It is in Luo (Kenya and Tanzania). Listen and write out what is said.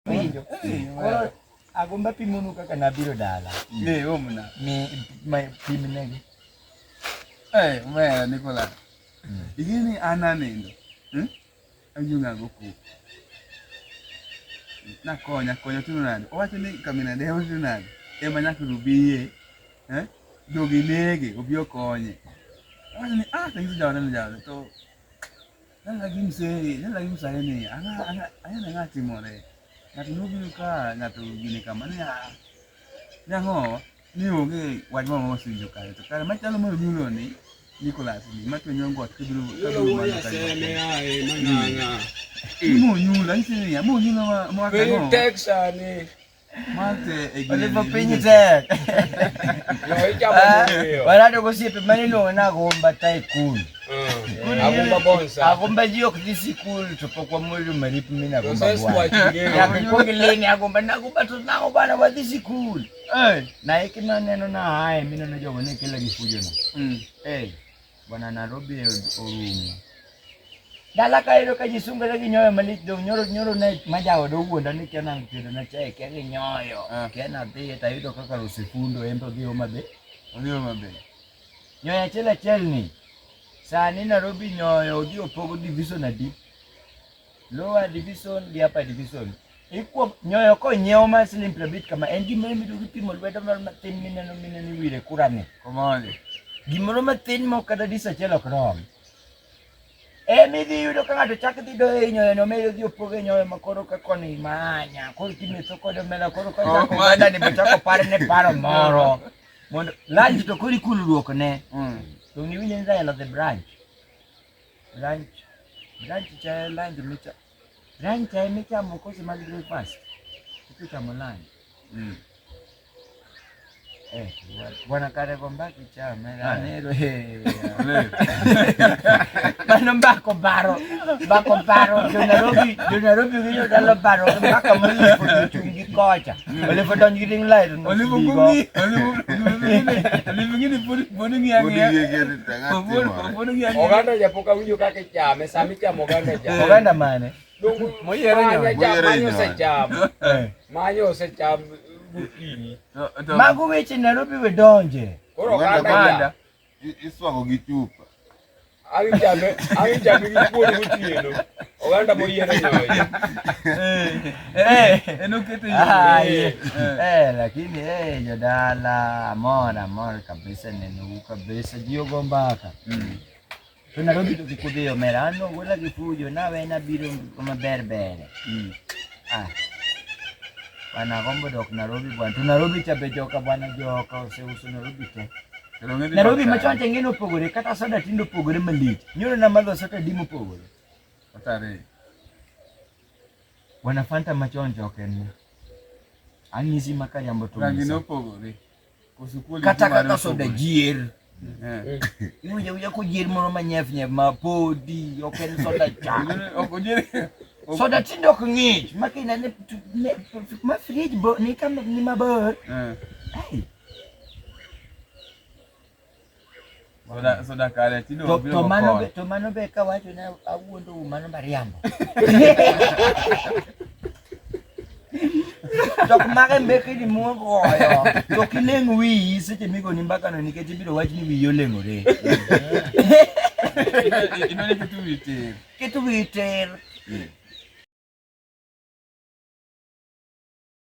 Winjo. Koro agomba pimonu kaka nabiro dala. Omna. Mi pimnegi. Mera Nicola. Igini ananindo. Ayunga goku. Nakonya tunu nade. Owacho ni kamina dewo tunu nade. Ema nyaka rubiye. Jogi nege obio konye. Owacho ni tangizo jawa to nalagi msare ni ana ngati more. Ngati nubi ka ngati gini kama ni nyango ni oge wajma mo sinjo kale to kale machalo mo Onyulo ni Nicholas ni matwenyo ngot kibru ya seme ai manganga. Mo Onyulo nti ya mo Onyulo mo aka no. Texas ni. Mate Ole po pinyi tek. Yo ichamo. Wala do gosiepe manilo na gomba tai cool. Agomba bonsa. Agomba jio kisi cool to kwa mwili maripu mina gomba bwa. Ya Ya kwa leni agomba na gomba to na bana wa this cool. Na hekima neno na haya mimi najua wone kila gifujo na. Bwana Nairobi orumo. Dala kairo kajisunga lagi nyoyo malik do nyoro na majawa do wuonda ni kena ngido na chae kenge nyoyo. Kena dhi tayudo kaka rusifundo embe gi omabe. Nyoyo chela ni. Sani Nairobi nyoyo odhi opogo division adi. Lower division gi upper division. Iko nyoyo ko nyiewo ma siling 50 kama en gima imido gipimo lwedo matin mineno wire kurane. Komani. Gimoro matin mo kada disachiel ok rom. Midhi yudo ka ng'ato chak dhi doyo nyoyo no medo dhi opogo nyoyo makoro ka koni manya. Koro kimetho kod omena koro ka chako banda ni bechako pare ne paro moro. Mondo lunch to kori kulruok ne. To ni winjo nza the branch. Lunch cha lunch micha. Lunch cha micha mokosi mag breakfast. Tuchamo lunch. Bwana kare gombaki chama anero Mano bako baro Nairobi winyo dalo baro baka mwili for chungi kocha ole for don giding light no ole ngini boni oganda japoka winjo kake chame sami chamo oganda mane manyo se cham mago weche Nairobi we donje koro oganda iswago gi chupa awinjame gi kuono gotieno oganda moyiero nyoyo enokete lakini jodala amor kabisa neno kabisa jiogo mbaka to Nairobi to kikudhiyo merano wala gifujo nawe na biro maber Bwana gombo dok Nairobi bwana. To Nairobi chabe joka bwana joka oseuso Nairobi te. Nairobi machon tengeno pogore kata soda tindo pogore malich. Nyoro na madho soda dimo pogore. Otare. Bwana Fanta machon joka ni. Anyisi makariambo to. Rangi no pogore. Kusukuli kata soda jier. Uya ko jier moro manyef mapodi oken soda cha. Okonjere. Soda tindo kngich makina ne ma fridge bo ni kama ni mabor. Soda kare tindo to mano be ka wacho na awuondo mano mariambo. Tok mage mbeke di muogo yo. To kileng wi seche migo ni mbaka no nikech biro wach ni wi yo lengore. Inone kitu witer.